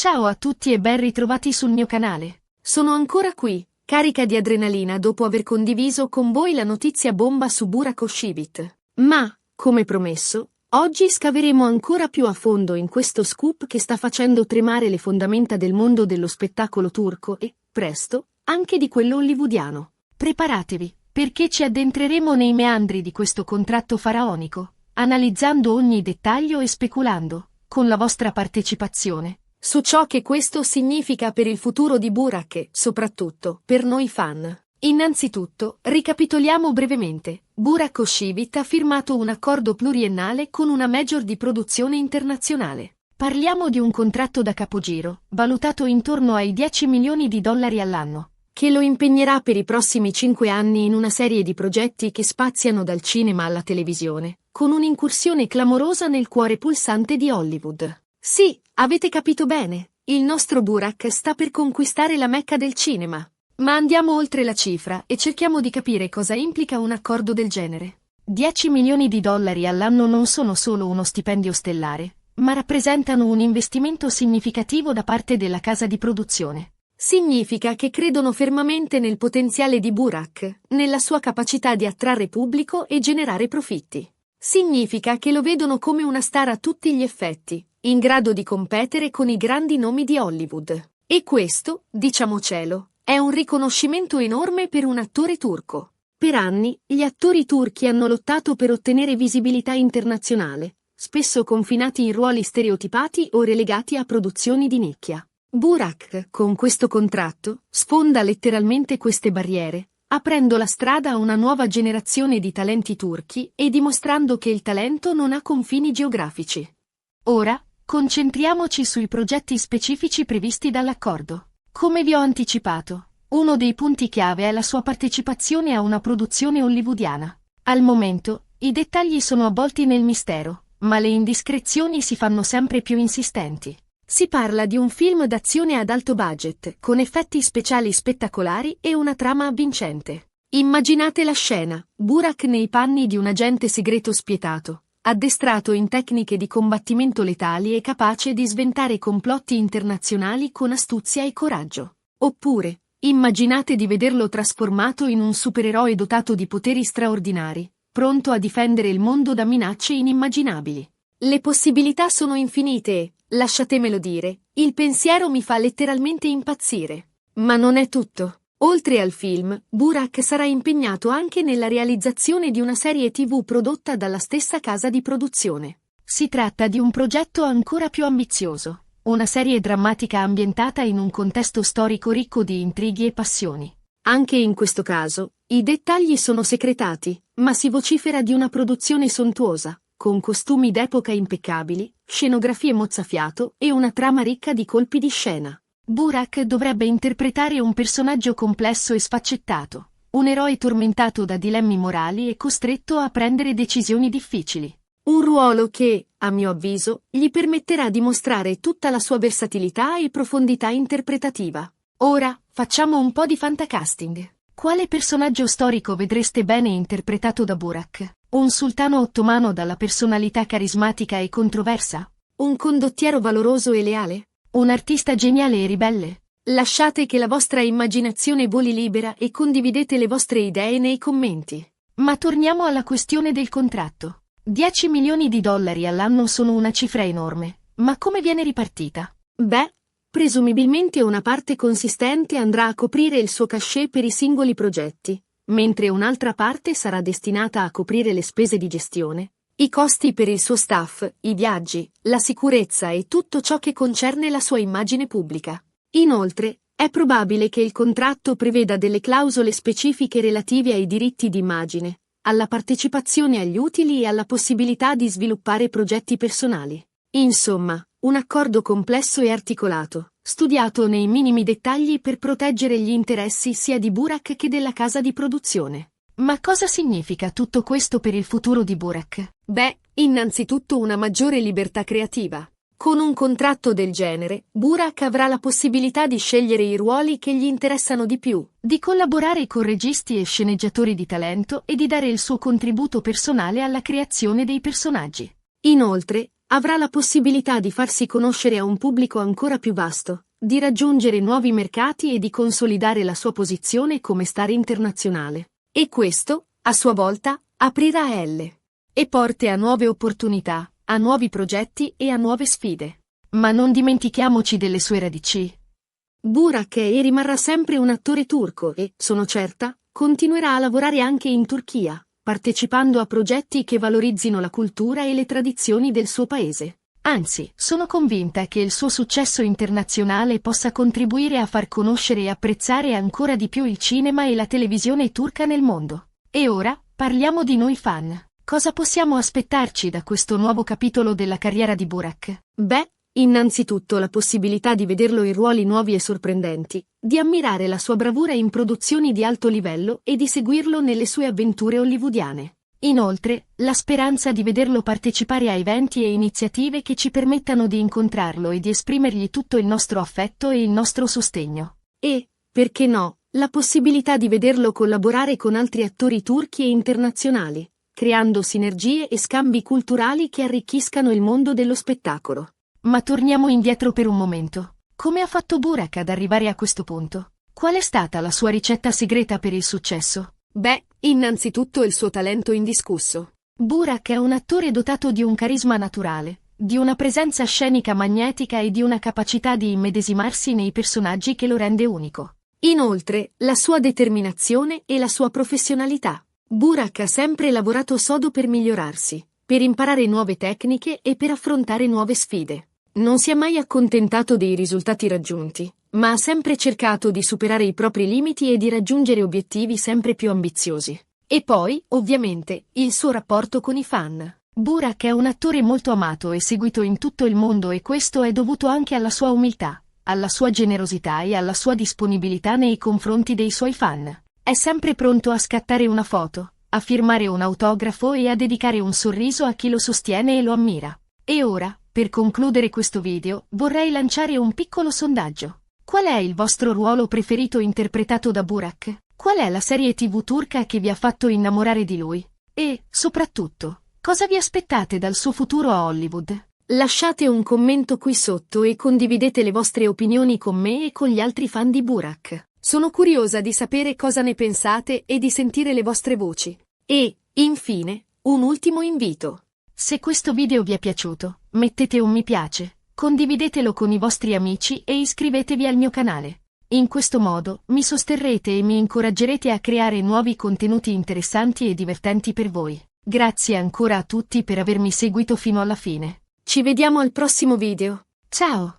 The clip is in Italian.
Ciao a tutti e ben ritrovati sul mio canale. Sono ancora qui, carica di adrenalina dopo aver condiviso con voi la notizia bomba su Burak Özçivit. Ma, come promesso, oggi scaveremo ancora più a fondo in questo scoop che sta facendo tremare le fondamenta del mondo dello spettacolo turco e, presto, anche di quello hollywoodiano. Preparatevi, perché ci addentreremo nei meandri di questo contratto faraonico, analizzando ogni dettaglio e speculando, con la vostra partecipazione, su ciò che questo significa per il futuro di Burak e, soprattutto, per noi fan. Innanzitutto, ricapitoliamo brevemente. Burak Özçivit ha firmato un accordo pluriennale con una major di produzione internazionale. Parliamo di un contratto da capogiro, valutato intorno ai 10 milioni di dollari all'anno, che lo impegnerà per i prossimi 5 anni in una serie di progetti che spaziano dal cinema alla televisione, con un'incursione clamorosa nel cuore pulsante di Hollywood. Sì, avete capito bene, il nostro Burak sta per conquistare la Mecca del cinema. Ma andiamo oltre la cifra e cerchiamo di capire cosa implica un accordo del genere. 10 milioni di dollari all'anno non sono solo uno stipendio stellare, ma rappresentano un investimento significativo da parte della casa di produzione. Significa che credono fermamente nel potenziale di Burak, nella sua capacità di attrarre pubblico e generare profitti. Significa che lo vedono come una star a tutti gli effetti, in grado di competere con i grandi nomi di Hollywood. E questo, diciamocelo, è un riconoscimento enorme per un attore turco. Per anni, gli attori turchi hanno lottato per ottenere visibilità internazionale, spesso confinati in ruoli stereotipati o relegati a produzioni di nicchia. Burak, con questo contratto, sfonda letteralmente queste barriere, aprendo la strada a una nuova generazione di talenti turchi e dimostrando che il talento non ha confini geografici. Ora, concentriamoci sui progetti specifici previsti dall'accordo. Come vi ho anticipato, uno dei punti chiave è la sua partecipazione a una produzione hollywoodiana. Al momento, i dettagli sono avvolti nel mistero, ma le indiscrezioni si fanno sempre più insistenti. Si parla di un film d'azione ad alto budget, con effetti speciali spettacolari e una trama avvincente. Immaginate la scena, Burak nei panni di un agente segreto spietato, addestrato in tecniche di combattimento letali e capace di sventare complotti internazionali con astuzia e coraggio. Oppure, immaginate di vederlo trasformato in un supereroe dotato di poteri straordinari, pronto a difendere il mondo da minacce inimmaginabili. Le possibilità sono infinite e, lasciatemelo dire, il pensiero mi fa letteralmente impazzire. Ma non è tutto. Oltre al film, Burak sarà impegnato anche nella realizzazione di una serie TV prodotta dalla stessa casa di produzione. Si tratta di un progetto ancora più ambizioso, una serie drammatica ambientata in un contesto storico ricco di intrighi e passioni. Anche in questo caso, i dettagli sono segretati, ma si vocifera di una produzione sontuosa, con costumi d'epoca impeccabili, scenografie mozzafiato e una trama ricca di colpi di scena. Burak dovrebbe interpretare un personaggio complesso e sfaccettato, un eroe tormentato da dilemmi morali e costretto a prendere decisioni difficili. Un ruolo che, a mio avviso, gli permetterà di mostrare tutta la sua versatilità e profondità interpretativa. Ora, facciamo un po' di fantacasting. Quale personaggio storico vedreste bene interpretato da Burak? Un sultano ottomano dalla personalità carismatica e controversa? Un condottiero valoroso e leale? Un artista geniale e ribelle? Lasciate che la vostra immaginazione voli libera e condividete le vostre idee nei commenti. Ma torniamo alla questione del contratto. 10 milioni di dollari all'anno sono una cifra enorme, ma come viene ripartita? Beh, presumibilmente una parte consistente andrà a coprire il suo cachet per i singoli progetti, mentre un'altra parte sarà destinata a coprire le spese di gestione, i costi per il suo staff, i viaggi, la sicurezza e tutto ciò che concerne la sua immagine pubblica. Inoltre, è probabile che il contratto preveda delle clausole specifiche relative ai diritti di immagine, alla partecipazione agli utili e alla possibilità di sviluppare progetti personali. Insomma, un accordo complesso e articolato, studiato nei minimi dettagli per proteggere gli interessi sia di Burak che della casa di produzione. Ma cosa significa tutto questo per il futuro di Burak? Beh, innanzitutto una maggiore libertà creativa. Con un contratto del genere, Burak avrà la possibilità di scegliere i ruoli che gli interessano di più, di collaborare con registi e sceneggiatori di talento e di dare il suo contributo personale alla creazione dei personaggi. Inoltre, avrà la possibilità di farsi conoscere a un pubblico ancora più vasto, di raggiungere nuovi mercati e di consolidare la sua posizione come star internazionale. E questo, a sua volta, aprirà e porte a nuove opportunità, a nuovi progetti e a nuove sfide. Ma non dimentichiamoci delle sue radici. Burak è e rimarrà sempre un attore turco e, sono certa, continuerà a lavorare anche in Turchia, partecipando a progetti che valorizzino la cultura e le tradizioni del suo paese. Anzi, sono convinta che il suo successo internazionale possa contribuire a far conoscere e apprezzare ancora di più il cinema e la televisione turca nel mondo. E ora, parliamo di noi fan. Cosa possiamo aspettarci da questo nuovo capitolo della carriera di Burak? Beh, innanzitutto la possibilità di vederlo in ruoli nuovi e sorprendenti, di ammirare la sua bravura in produzioni di alto livello e di seguirlo nelle sue avventure hollywoodiane. Inoltre, la speranza di vederlo partecipare a eventi e iniziative che ci permettano di incontrarlo e di esprimergli tutto il nostro affetto e il nostro sostegno. E, perché no, la possibilità di vederlo collaborare con altri attori turchi e internazionali, creando sinergie e scambi culturali che arricchiscano il mondo dello spettacolo. Ma torniamo indietro per un momento. Come ha fatto Burak ad arrivare a questo punto? Qual è stata la sua ricetta segreta per il successo? Beh, innanzitutto il suo talento indiscusso. Burak è un attore dotato di un carisma naturale, di una presenza scenica magnetica e di una capacità di immedesimarsi nei personaggi che lo rende unico. Inoltre, la sua determinazione e la sua professionalità. Burak ha sempre lavorato sodo per migliorarsi, per imparare nuove tecniche e per affrontare nuove sfide. Non si è mai accontentato dei risultati raggiunti, ma ha sempre cercato di superare i propri limiti e di raggiungere obiettivi sempre più ambiziosi. E poi, ovviamente, il suo rapporto con i fan. Burak è un attore molto amato e seguito in tutto il mondo e questo è dovuto anche alla sua umiltà, alla sua generosità e alla sua disponibilità nei confronti dei suoi fan. È sempre pronto a scattare una foto, a firmare un autografo e a dedicare un sorriso a chi lo sostiene e lo ammira. E ora, per concludere questo video, vorrei lanciare un piccolo sondaggio. Qual è il vostro ruolo preferito interpretato da Burak? Qual è la serie TV turca che vi ha fatto innamorare di lui? E, soprattutto, cosa vi aspettate dal suo futuro a Hollywood? Lasciate un commento qui sotto e condividete le vostre opinioni con me e con gli altri fan di Burak. Sono curiosa di sapere cosa ne pensate e di sentire le vostre voci. E, infine, un ultimo invito. Se questo video vi è piaciuto, mettete un mi piace, condividetelo con i vostri amici e iscrivetevi al mio canale. In questo modo mi sosterrete e mi incoraggerete a creare nuovi contenuti interessanti e divertenti per voi. Grazie ancora a tutti per avermi seguito fino alla fine. Ci vediamo al prossimo video. Ciao!